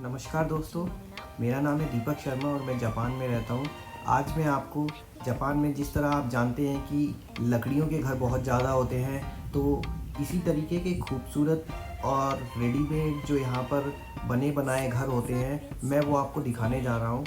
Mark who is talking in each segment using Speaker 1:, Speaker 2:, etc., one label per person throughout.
Speaker 1: नमस्कार दोस्तों, मेरा नाम है दीपक शर्मा और मैं जापान में रहता हूँ। आज मैं आपको जापान में जिस तरह आप जानते हैं कि लकड़ियों के घर बहुत ज़्यादा होते हैं, तो इसी तरीके के खूबसूरत और रेडीमेड जो यहाँ पर बने बनाए घर होते हैं, मैं वो आपको दिखाने जा रहा हूँ।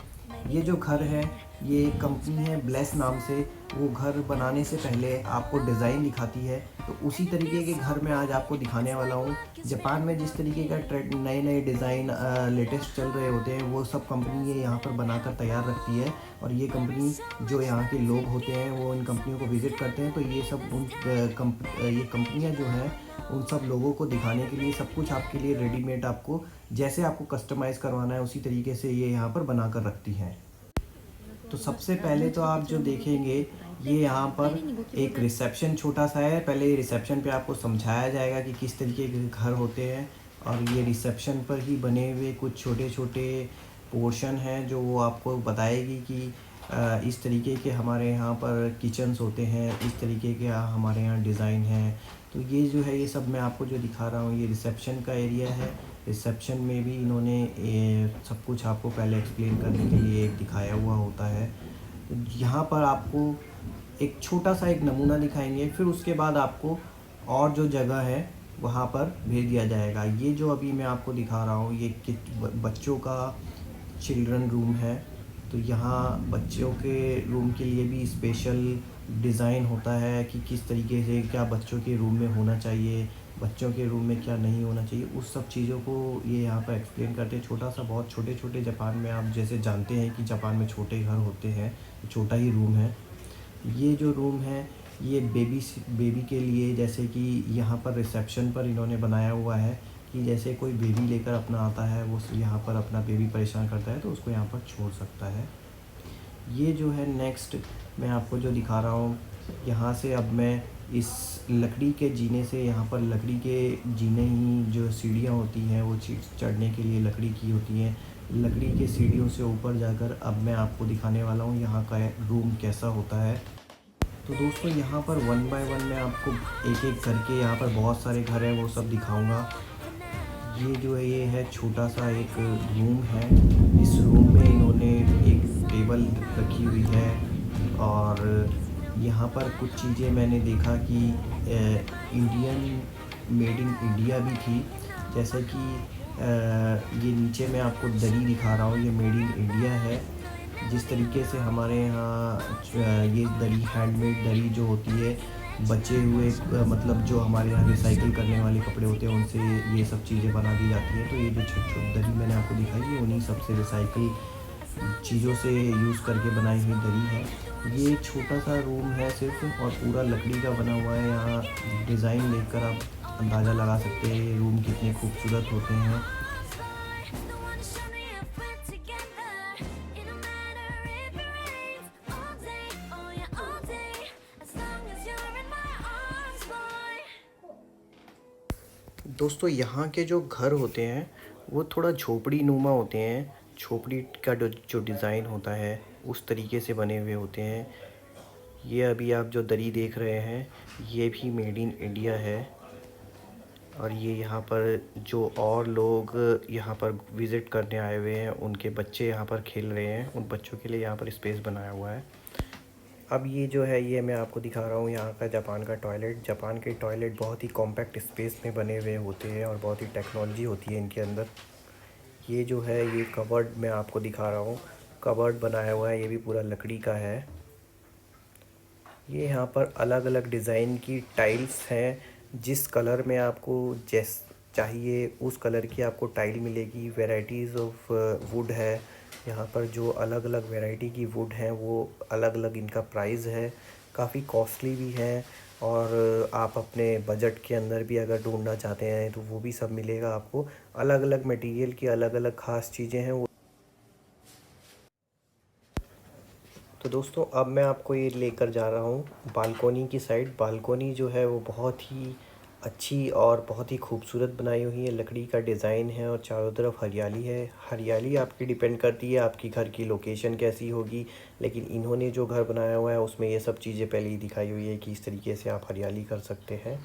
Speaker 1: ये जो घर है, ये एक कंपनी है ब्लेस नाम से। वो घर बनाने से पहले आपको डिज़ाइन दिखाती है, तो उसी तरीके के घर मैं आज आपको दिखाने वाला हूँ। जापान में जिस तरीके का ट्रेंड नए नए डिज़ाइन लेटेस्ट चल रहे होते हैं, वो सब कंपनी ये यहाँ पर बनाकर तैयार रखती है। और ये कंपनी जो यहाँ के लोग होते हैं वो इन कंपनियों को विज़िट करते हैं, तो ये सब ये कंपनियाँ जो हैं उन सब लोगों को दिखाने के लिए सब कुछ आपके लिए रेडीमेड, आपको जैसे आपको कस्टमाइज़ करवाना है उसी तरीके से ये यहाँ पर बना कर रखती हैं। तो सबसे पहले तो आप जो देखेंगे, ये यहाँ पर एक रिसेप्शन छोटा सा है। पहले रिसेप्शन पे आपको समझाया जाएगा कि किस तरीके के घर होते हैं, और ये रिसेप्शन पर ही बने हुए कुछ छोटे छोटे पोर्शन हैं जो वो आपको बताएगी कि इस तरीके के हमारे यहाँ पर किचन्स होते हैं, इस तरीके के हमारे यहाँ डिज़ाइन है। तो ये जो है, ये सब मैं आपको जो दिखा रहा हूँ, ये रिसेप्शन का एरिया है। रिसेप्शन में भी इन्होंने सब कुछ आपको पहले एक्सप्लेन करने के लिए एक दिखाया हुआ होता है। तो यहाँ पर आपको एक छोटा सा एक नमूना दिखाएंगे, फिर उसके बाद आपको और जो जगह है वहाँ पर भेज दिया जाएगा। ये जो अभी मैं आपको दिखा रहा हूँ, ये बच्चों का चिल्ड्रन रूम है। तो यहाँ बच्चों के रूम के लिए भी स्पेशल डिज़ाइन होता है कि किस तरीके से क्या बच्चों के रूम में होना चाहिए, बच्चों के रूम में क्या नहीं होना चाहिए, उस सब चीज़ों को ये यहाँ पर एक्सप्लेन करते हैं। छोटा सा, बहुत छोटे छोटे, जापान में आप जैसे जानते हैं कि जापान में छोटे घर होते हैं, तो छोटा ही रूम है। ये जो रूम है, ये बेबी के लिए, जैसे कि यहाँ पर रिसेप्शन पर इन्होंने बनाया हुआ है कि जैसे कोई बेबी लेकर अपना आता है, वो यहाँ पर अपना बेबी परेशान करता है तो उसको यहाँ पर छोड़ सकता है। ये जो है नेक्स्ट मैं आपको जो दिखा रहा हूँ, यहाँ से अब मैं इस लकड़ी के जीने से, यहाँ पर लकड़ी के जीने ही जो सीढ़ियाँ होती हैं वो चढ़ने के लिए लकड़ी की होती हैं। लकड़ी के सीढ़ियों से ऊपर जाकर अब मैं आपको दिखाने वाला हूँ यहाँ का रूम कैसा होता है। तो दोस्तों, यहाँ पर वन बाय वन मैं आपको एक एक करके, यहाँ पर बहुत सारे घर हैं वो सब दिखाऊंगा। ये जो है, ये है छोटा सा एक रूम है। इस रूम में इन्होंने एक टेबल रखी हुई है, और यहाँ पर कुछ चीज़ें मैंने देखा कि इंडियन, मेड इन इंडिया भी थी। जैसे कि ये नीचे मैं आपको दरी दिखा रहा हूँ, ये मेड इन इंडिया है। जिस तरीके से हमारे यहाँ ये दरी, हैंडमेड दरी जो होती है, बचे हुए मतलब जो हमारे यहाँ रिसाइकिल करने वाले कपड़े होते हैं उनसे ये सब चीज़ें बना दी जाती हैं। तो ये जो छोटी छोटी दरी मैंने आपको दिखाई, ये उन्हीं सबसे रिसाइकिल चीज़ों से यूज़ करके बनाई हुई दरी है। ये एक छोटा सा रूम है सिर्फ, और पूरा लकड़ी का बना हुआ है। यहाँ डिज़ाइन देखकर आप अंदाज़ा लगा सकते हैं ये रूम कितने खूबसूरत होते हैं। दोस्तों, यहाँ के जो घर होते हैं वो थोड़ा झोपड़ी नुमा होते हैं। झोपड़ी का जो डिज़ाइन होता है उस तरीके से बने हुए होते हैं। ये अभी आप जो दरी देख रहे हैं, ये भी मेड इन इंडिया है। और ये यहाँ पर जो और लोग यहाँ पर विज़िट करने आए हुए हैं, उनके बच्चे यहाँ पर खेल रहे हैं, उन बच्चों के लिए यहाँ पर स्पेस बनाया हुआ है। अब ये जो है, ये मैं आपको दिखा रहा हूँ यहाँ का जापान का टॉयलेट। जापान के टॉयलेट बहुत ही कॉम्पैक्ट स्पेस में बने हुए होते हैं और बहुत ही टेक्नोलॉजी होती है इनके अंदर। ये जो है, ये कबर्ड मैं आपको दिखा रहा हूँ, कबर्ड बनाया हुआ है, ये भी पूरा लकड़ी का है। ये यहाँ पर अलग अलग डिज़ाइन की टाइल्स हैं। जिस कलर में आपको जैस चाहिए उस कलर की आपको टाइल मिलेगी। वैराइटीज़ ऑफ वुड है यहाँ पर, जो अलग अलग वैरायटी की वुड हैं वो अलग अलग इनका प्राइस है। काफ़ी कॉस्टली भी है, और आप अपने बजट के अंदर भी अगर ढूंढना चाहते हैं तो वो भी सब मिलेगा आपको। अलग अलग मटेरियल की अलग अलग ख़ास चीज़ें हैं। तो दोस्तों, अब मैं आपको ये लेकर जा रहा हूँ बालकोनी की साइड। बालकोनी जो है वो बहुत ही अच्छी और बहुत ही खूबसूरत बनाई हुई है। लकड़ी का डिज़ाइन है और चारों तरफ हरियाली है। हरियाली आपकी डिपेंड करती है आपकी घर की लोकेशन कैसी होगी, लेकिन इन्होंने जो घर बनाया हुआ है उसमें ये सब चीज़ें पहले ही दिखाई हुई है कि इस तरीके से आप हरियाली कर सकते हैं।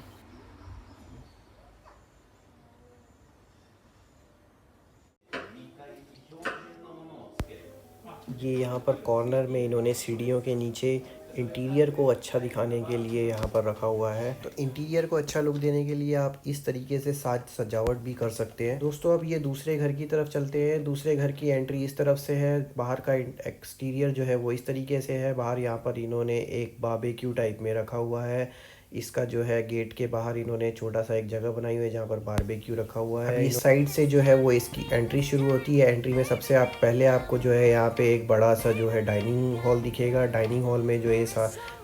Speaker 1: ये यहाँ पर कॉर्नर में इन्होंने सीढ़ियों के नीचे इंटीरियर को अच्छा दिखाने के लिए यहाँ पर रखा हुआ है। तो इंटीरियर को अच्छा लुक देने के लिए आप इस तरीके से साज सजावट भी कर सकते हैं। दोस्तों अब ये दूसरे घर की तरफ चलते हैं। दूसरे घर की एंट्री इस तरफ से है। बाहर का एक्सटीरियर जो है वो इस तरीके से है। बाहर यहाँ पर इन्होंने एक बारबेक्यू टाइप में रखा हुआ है। इसका जो है गेट के बाहर इन्होंने छोटा सा एक जगह बनाई हुई है जहाँ पर बारबेक्यू रखा हुआ है। इस साइड से जो है वो इसकी एंट्री शुरू होती है। एंट्री में सबसे पहले आपको जो है यहाँ पे एक बड़ा सा जो है डाइनिंग हॉल दिखेगा। डाइनिंग हॉल में जो है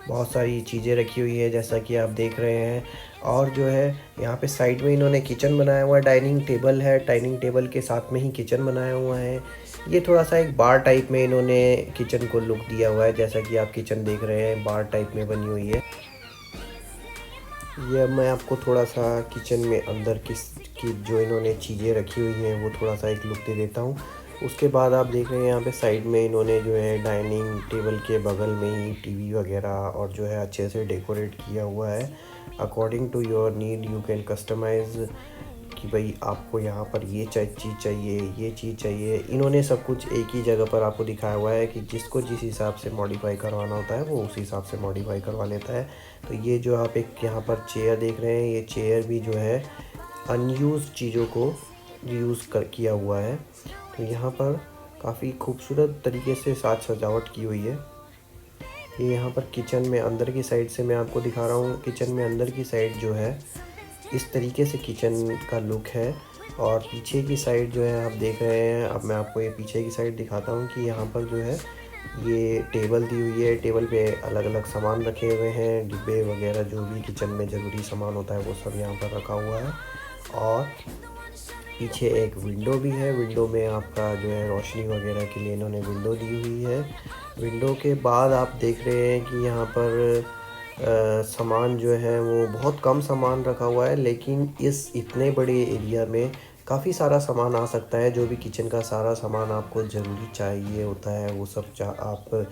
Speaker 1: बहुत सारी चीज़ें रखी हुई है जैसा कि आप देख रहे हैं। और जो है यहाँ पे साइड में इन्होंने किचन बनाया हुआ है। डाइनिंग टेबल है, डाइनिंग टेबल के साथ में ही किचन बनाया हुआ है। ये थोड़ा सा एक बार टाइप में इन्होंने किचन को लुक दिया हुआ है। जैसा कि आप किचन देख रहे हैं बार टाइप में बनी हुई है। यह मैं आपको थोड़ा सा किचन में अंदर की जो इन्होंने चीज़ें रखी हुई हैं वो थोड़ा सा एक लुक दे देता हूँ। उसके बाद आप देख रहे हैं यहाँ पे साइड में इन्होंने जो है डाइनिंग टेबल के बगल में ही टीवी वगैरह और जो है अच्छे से डेकोरेट किया हुआ है। According to your need you can customize कि भाई आपको यहाँ पर ये चीज़ चाहिए, ये चीज़ चाहिए। इन्होंने सब कुछ एक ही जगह पर आपको दिखाया हुआ है कि जिसको जिस हिसाब से मॉडिफाई करवाना होता है वो उस हिसाब से मॉडिफाई करवा लेता है। तो ये जो आप एक यहाँ पर चेयर देख रहे हैं, ये चेयर भी जो है अनयूज़ चीज़ों को यूज़ किया हुआ है। तो यहाँ पर काफ़ी खूबसूरत तरीके से साज सजावट की हुई है। ये यहाँ पर किचन में अंदर की साइड से मैं आपको दिखा रहा हूँ। किचन में अंदर की साइड जो है इस तरीके से किचन का लुक है। और पीछे की साइड जो है आप देख रहे हैं। अब मैं आपको ये पीछे की साइड दिखाता हूँ कि यहाँ पर जो है ये टेबल दी हुई है। टेबल पे अलग अलग सामान रखे हुए हैं, डिब्बे वगैरह जो भी किचन में ज़रूरी सामान होता है वो सब यहाँ पर रखा हुआ है। और पीछे एक विंडो भी है। विंडो में आपका जो है रोशनी वगैरह के लिए इन्होंने विंडो दी हुई है। विंडो के बाद आप देख रहे हैं कि यहाँ पर सामान जो है वो बहुत कम सामान रखा हुआ है, लेकिन इस इतने बड़े एरिया में काफ़ी सारा सामान आ सकता है। जो भी किचन का सारा सामान आपको ज़रूरी चाहिए होता है वो सब आप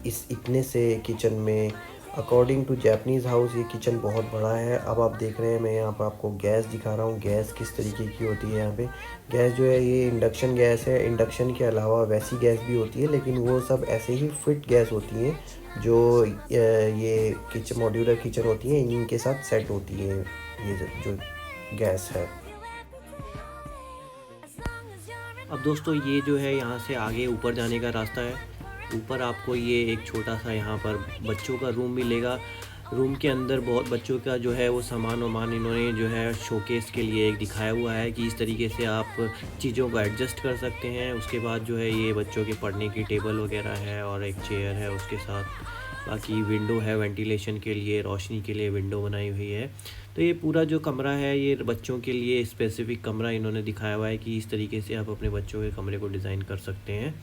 Speaker 1: इस इतने से किचन में अकॉर्डिंग टू जैपनीज़ हाउस ये किचन बहुत बड़ा है। अब आप देख रहे हैं मैं यहाँ पर आपको गैस दिखा रहा हूँ। गैस किस तरीके की होती है यहाँ पे। गैस जो है ये इंडक्शन गैस है। इंडक्शन के अलावा वैसी गैस भी होती है, लेकिन वो सब ऐसे ही फिट गैस होती हैं जो ये किचन मॉड्यूलर किचन होती है इनके साथ सेट होती है ये जो गैस है।
Speaker 2: अब दोस्तों ये जो है यहाँ से आगे ऊपर जाने का रास्ता है। ऊपर आपको ये एक छोटा सा यहाँ पर बच्चों का रूम मिलेगा। रूम के अंदर बहुत बच्चों का जो है वो सामान वामान इन्होंने जो है शोकेस के लिए एक दिखाया हुआ है कि इस तरीके से आप चीज़ों को एडजस्ट कर सकते हैं। उसके बाद जो है ये बच्चों के पढ़ने की टेबल वगैरह है और एक चेयर है उसके साथ। बाकी विंडो है वेंटिलेशन के लिए, रोशनी के लिए विंडो बनाई हुई है। तो ये पूरा जो कमरा है ये बच्चों के लिए स्पेसिफ़िक कमरा इन्होंने दिखाया हुआ है कि इस तरीके से आप अपने बच्चों के कमरे को डिज़ाइन कर सकते हैं।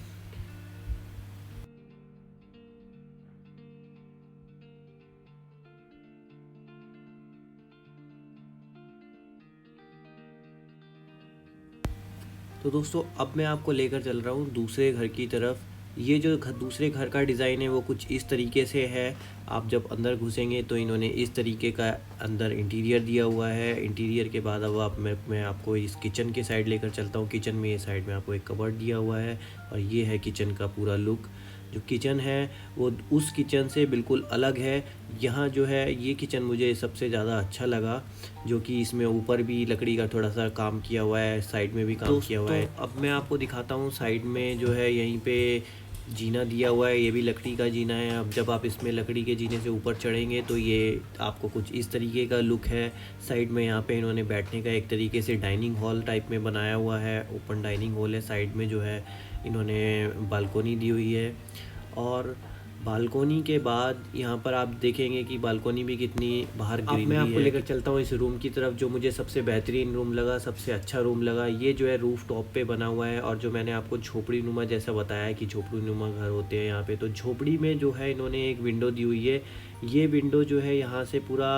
Speaker 2: तो दोस्तों अब मैं आपको लेकर चल रहा हूँ दूसरे घर की तरफ। ये जो दूसरे घर का डिज़ाइन है वो कुछ इस तरीके से है। आप जब अंदर घुसेंगे तो इन्होंने इस तरीके का अंदर इंटीरियर दिया हुआ है। इंटीरियर के बाद अब मैं आपको इस किचन के साइड लेकर चलता हूँ। किचन में ये साइड में आपको एक कबर्ड दिया हुआ है और ये है किचन का पूरा लुक। जो किचन है वो उस किचन से बिल्कुल अलग है। यहाँ जो है ये किचन मुझे सबसे ज़्यादा अच्छा लगा, जो कि इसमें ऊपर भी लकड़ी का थोड़ा सा काम किया हुआ है, साइड में भी काम किया हुआ है। अब मैं आपको दिखाता हूँ साइड में जो है यहीं पे जीना दिया हुआ है। ये भी लकड़ी का जीना है। अब जब आप इसमें लकड़ी के जीने से ऊपर चढ़ेंगे तो ये आपको कुछ इस तरीके का लुक है। साइड में यहाँ पे इन्होंने बैठने का एक तरीके से डाइनिंग हॉल टाइप में बनाया हुआ है। ओपन डाइनिंग हॉल है। साइड में जो है इन्होंने बालकोनी दी हुई है। और बालकोनी के बाद यहाँ पर आप देखेंगे कि बालकोनी भी कितनी बाहर ग्रीनरी है। मैं आपको लेकर चलता हूँ इस रूम की तरफ, जो मुझे सबसे बेहतरीन रूम लगा, सबसे अच्छा रूम लगा। ये जो है रूफ टॉप पे बना हुआ है। और जो मैंने आपको झोपड़ी नुमा जैसा बताया कि झोपड़ी नुमा घर होते हैं यहाँ पे, तो झोपड़ी में जो है इन्होंने एक विंडो दी हुई है। ये विंडो जो है यहाँ से पूरा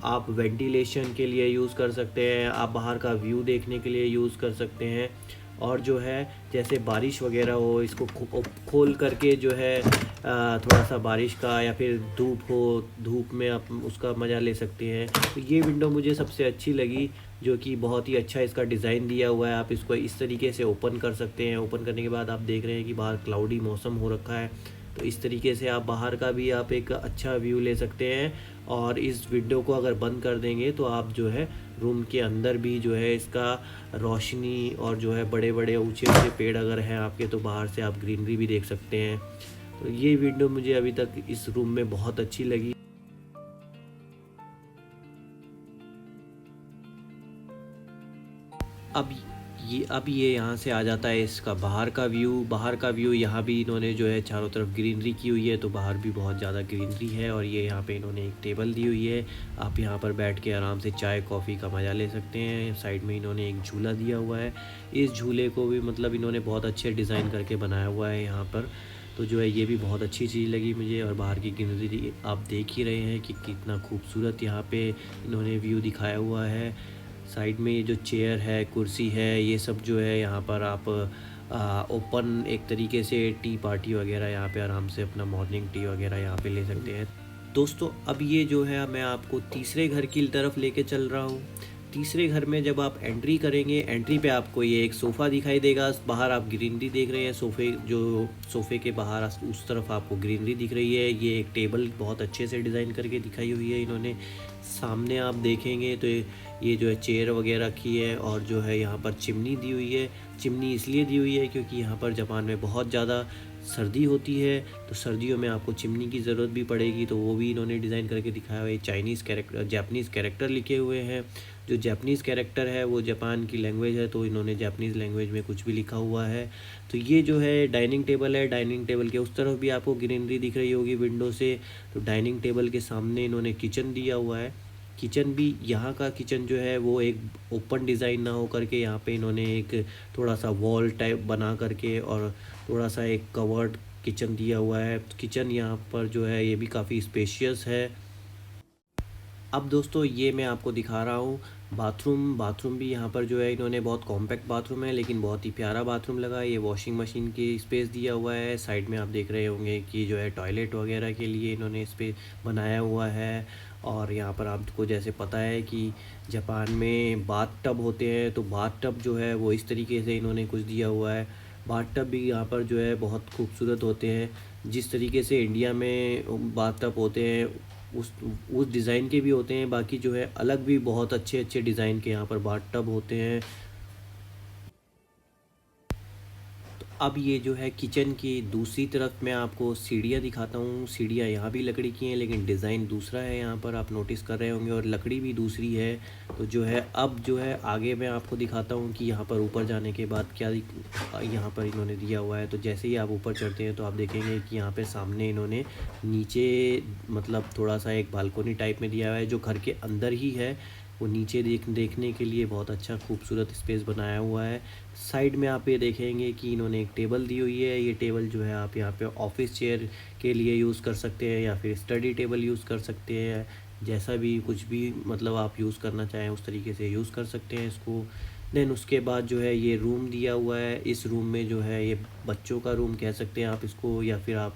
Speaker 2: आप वेंटिलेशन के लिए यूज़ कर सकते हैं, आप बाहर का व्यू देखने के लिए यूज़ कर सकते हैं। और जो है जैसे बारिश वगैरह हो, इसको खोल करके जो है थोड़ा सा बारिश का या फिर धूप हो, धूप में आप उसका मज़ा ले सकते हैं। तो ये विंडो मुझे सबसे अच्छी लगी। जो कि बहुत ही अच्छा इसका डिज़ाइन दिया हुआ है। आप इसको इस तरीके से ओपन कर सकते हैं। ओपन करने के बाद आप देख रहे हैं कि बाहर क्लाउडी मौसम हो रखा है, तो इस तरीके से आप बाहर का भी आप एक अच्छा व्यू ले सकते हैं। और इस विंडो को अगर बंद कर देंगे तो आप जो है रूम के अंदर भी जो है इसका रोशनी और जो है बड़े बड़े ऊंचे ऊंचे पेड़ अगर हैं आपके, तो बाहर से आप ग्रीनरी भी देख सकते हैं। तो ये विंडो मुझे अभी तक इस रूम में बहुत अच्छी लगी। अब ये यहाँ से आ जाता है इसका बाहर का व्यू। यहाँ भी इन्होंने जो है चारों तरफ ग्रीनरी की हुई है, तो बाहर भी बहुत ज़्यादा ग्रीनरी है। और ये यहाँ पे इन्होंने एक टेबल दी हुई है, आप यहाँ पर बैठ के आराम से चाय कॉफ़ी का मज़ा ले सकते हैं। साइड में इन्होंने एक झूला दिया हुआ है, इस झूले को भी मतलब इन्होंने बहुत अच्छे डिज़ाइन करके बनाया हुआ है यहाँ पर। तो जो है ये भी बहुत अच्छी चीज़ लगी मुझे। और बाहर की ग्रीनरी आप देख ही रहे हैं कि कितना खूबसूरत यहाँ पे इन्होंने व्यू दिखाया हुआ है। साइड में ये जो चेयर है, कुर्सी है, ये सब जो है यहाँ पर आप ओपन एक तरीके से टी पार्टी वगैरह यहाँ पे आराम से अपना मॉर्निंग टी वगैरह यहाँ पे ले सकते हैं। दोस्तों अब ये जो है मैं आपको तीसरे घर की तरफ लेके चल रहा हूँ। तीसरे घर में जब आप एंट्री करेंगे, एंट्री पे आपको ये एक सोफ़ा दिखाई देगा। बाहर आप ग्रीनरी देख रहे हैं, सोफ़े के बाहर उस तरफ आपको ग्रीनरी दिख रही है। ये एक टेबल बहुत अच्छे से डिज़ाइन करके दिखाई हुई है इन्होंने। सामने आप देखेंगे तो ये जो है चेयर वगैरह रखी है, और जो है यहाँ पर चिमनी दी हुई है। चिमनी इसलिए दी हुई है क्योंकि यहाँ पर जापान में बहुत ज़्यादा सर्दी होती है, तो सर्दियों में आपको चिमनी की ज़रूरत भी पड़ेगी, तो वो भी इन्होंने डिज़ाइन करके दिखाया हुआ है। जापानीज़ कैरेक्टर लिखे हुए हैं। जो जापानीज़ कैरेक्टर है वो जापान की लैंग्वेज है, तो इन्होंने जापानीज़ लैंग्वेज में कुछ भी लिखा हुआ है। तो ये जो है डाइनिंग टेबल है, डाइनिंग टेबल के उस तरफ भी आपको ग्रीनरी दिख रही होगी विंडो से। तो डाइनिंग टेबल के सामने इन्होंने किचन दिया हुआ है। किचन भी, यहाँ का किचन जो है वो एक ओपन डिज़ाइन ना हो करके यहाँ पे इन्होंने एक थोड़ा सा वॉल टाइप बना करके और थोड़ा सा एक कवर्ड किचन दिया हुआ है। किचन यहाँ पर जो है ये भी काफ़ी स्पेशियस है। अब दोस्तों ये मैं आपको दिखा रहा हूँ बाथरूम भी यहाँ पर जो है इन्होंने बहुत कॉम्पैक्ट बाथरूम है, लेकिन बहुत ही प्यारा बाथरूम लगा। ये वॉशिंग मशीन की स्पेस दिया हुआ है। साइड में आप देख रहे होंगे कि जो है टॉयलेट वगैरह के लिए इन्होंने स्पेस बनाया हुआ है। और यहाँ पर आपको जैसे पता है कि जापान में बाथ टब होते हैं, तो बाथ टब जो है वो इस तरीके से इन्होंने कुछ दिया हुआ है। बाथ टब भी यहाँ पर जो है बहुत खूबसूरत होते हैं। जिस तरीके से इंडिया में बाथ टब होते हैं उस डिज़ाइन के भी होते हैं। बाकी जो है अलग भी बहुत अच्छे अच्छे डिज़ाइन के यहाँ पर बाथ टब होते हैं। तो अब ये जो है किचन की दूसरी तरफ मैं आपको सीढ़ियाँ दिखाता हूँ। सीढ़ियाँ यहाँ भी लकड़ी की हैं, लेकिन डिज़ाइन दूसरा है यहाँ पर, आप नोटिस कर रहे होंगे, और लकड़ी भी दूसरी है। तो जो है अब जो है आगे मैं आपको दिखाता हूँ कि यहाँ पर ऊपर जाने के बाद क्या यहाँ पर इन्होंने दिया हुआ है। तो जैसे ही आप ऊपर चढ़ते हैं तो आप देखेंगे कि यहाँ पे सामने इन्होंने नीचे मतलब थोड़ा सा एक बालकोनी टाइप में दिया हुआ है, जो घर के अंदर ही है। वो नीचे देखने के लिए बहुत अच्छा खूबसूरत स्पेस बनाया हुआ है। साइड में आप ये देखेंगे कि इन्होंने एक टेबल दी हुई है। ये टेबल जो है आप यहाँ पे ऑफिस चेयर के लिए यूज़ कर सकते हैं, या फिर स्टडी टेबल यूज़ कर सकते हैं। जैसा भी कुछ भी मतलब आप यूज़ करना चाहें उस तरीके से यूज़ कर सकते हैं इसको। देन उसके बाद जो है ये रूम दिया हुआ है। इस रूम में जो है ये बच्चों का रूम कह सकते हैं आप इसको, या फिर आप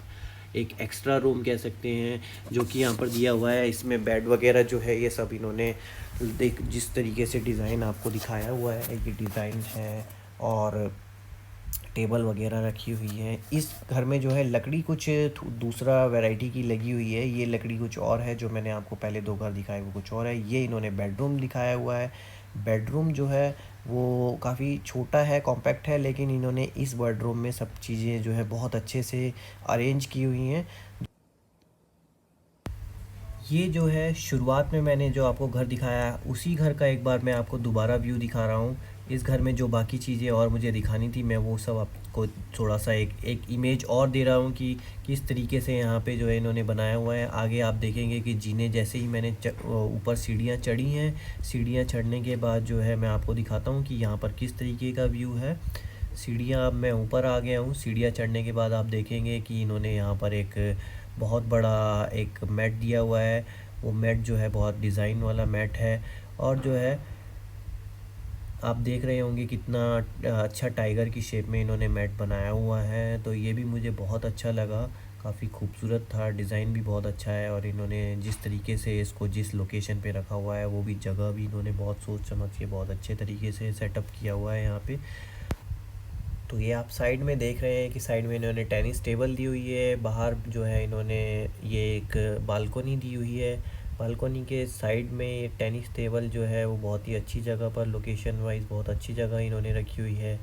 Speaker 2: एक एक्स्ट्रा रूम कह सकते हैं, जो कि यहाँ पर दिया हुआ है। इसमें बेड वगैरह जो है ये सब इन्होंने जिस तरीके से डिज़ाइन आपको दिखाया हुआ है ये डिज़ाइन है, और टेबल वगैरह रखी हुई है। इस घर में जो है लकड़ी कुछ दूसरा वैरायटी की लगी हुई है। ये लकड़ी कुछ और है, जो मैंने आपको पहले 2 घर दिखाए वो कुछ और है। ये इन्होंने बेडरूम दिखाया हुआ है। बेडरूम जो है वो काफ़ी छोटा है, कॉम्पैक्ट है, लेकिन इन्होंने इस बेडरूम में सब चीज़ें जो है बहुत अच्छे से अरेंज की हुई हैं। ये जो है शुरुआत में मैंने जो आपको घर दिखाया उसी घर का एक बार मैं आपको दोबारा व्यू दिखा रहा हूँ। इस घर में जो बाकी चीज़ें और मुझे दिखानी थी मैं वो सब आपको थोड़ा सा एक इमेज और दे रहा हूँ कि किस तरीके से यहाँ पे जो है इन्होंने बनाया हुआ है। आगे आप देखेंगे कि जीने जैसे ही मैंने ऊपर सीढ़ियाँ चढ़ी हैं, सीढ़ियाँ चढ़ने के बाद जो है मैं आपको दिखाता हूँ कि यहाँ पर किस तरीके का व्यू है। सीढ़ियाँ, अब मैं ऊपर आ गया हूँ। सीढ़ियाँ चढ़ने के बाद आप देखेंगे कि इन्होंने यहाँ पर एक बहुत बड़ा एक मैट दिया हुआ है। वो मैट जो है बहुत डिज़ाइन वाला मैट है, और जो है आप देख रहे होंगे कितना अच्छा टाइगर की शेप में इन्होंने मैट बनाया हुआ है। तो ये भी मुझे बहुत अच्छा लगा, काफ़ी खूबसूरत था, डिज़ाइन भी बहुत अच्छा है और इन्होंने जिस तरीके से इसको जिस लोकेशन पे रखा हुआ है वो भी जगह भी इन्होंने बहुत सोच समझ के बहुत अच्छे तरीके से सेटअप किया हुआ है यहाँ पे। तो ये आप साइड में देख रहे हैं कि साइड में इन्होंने टेनिस टेबल दी हुई है, बाहर जो है इन्होंने ये एक बालकोनी दी हुई है। बालकोनी के साइड में ये टेनिस टेबल जो है वो बहुत ही अच्छी जगह पर लोकेशन वाइज बहुत अच्छी जगह इन्होंने रखी हुई है।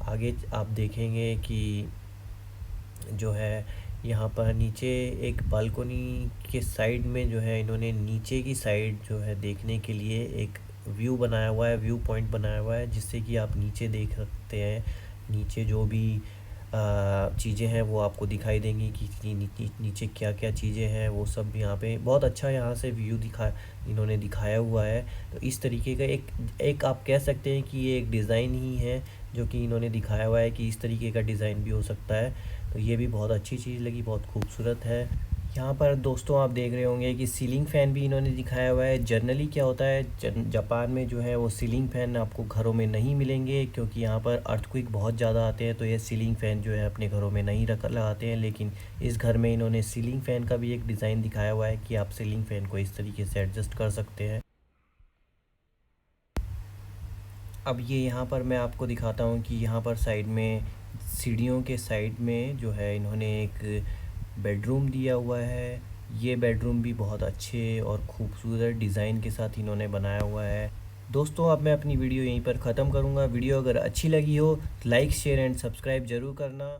Speaker 2: आगे आप देखेंगे कि जो है यहाँ पर नीचे एक बालकोनी के साइड में जो है इन्होंने नीचे की साइड जो है देखने के लिए एक व्यू बनाया हुआ है, व्यू पॉइंट बनाया हुआ है, जिससे कि आप नीचे देख सकते हैं। नीचे जो भी चीज़ें हैं वो आपको दिखाई देंगी कि नीचे क्या क्या चीज़ें हैं, वो सब यहाँ पे बहुत अच्छा यहाँ से व्यू इन्होंने दिखाया हुआ है। तो इस तरीके का एक आप कह सकते हैं कि ये एक डिज़ाइन ही है जो कि इन्होंने दिखाया हुआ है कि इस तरीके का डिज़ाइन भी हो सकता है। तो ये भी बहुत अच्छी चीज़ लगी, बहुत खूबसूरत है। यहाँ पर दोस्तों आप देख रहे होंगे कि सीलिंग फ़ैन भी इन्होंने दिखाया हुआ है। जनरली क्या होता है जापान में जो है वो सीलिंग फ़ैन आपको घरों में नहीं मिलेंगे, क्योंकि यहाँ पर अर्थक्वेक बहुत ज़्यादा आते हैं, तो ये सीलिंग फ़ैन जो है अपने घरों में नहीं लगाते हैं। लेकिन इस घर में इन्होंने सीलिंग फ़ैन का भी एक डिज़ाइन दिखाया हुआ है कि आप सीलिंग फ़ैन को इस तरीके से एडजस्ट कर सकते हैं। अब ये यहाँ पर मैं आपको दिखाता हूँ कि यहाँ पर साइड में सीढ़ियों के साइड में जो है इन्होंने एक बेडरूम दिया हुआ है। ये बेडरूम भी बहुत अच्छे और ख़ूबसूरत डिज़ाइन के साथ इन्होंने बनाया हुआ है। दोस्तों अब मैं अपनी वीडियो यहीं पर ख़त्म करूँगा। वीडियो अगर अच्छी लगी हो तो लाइक शेयर एंड सब्सक्राइब ज़रूर करना।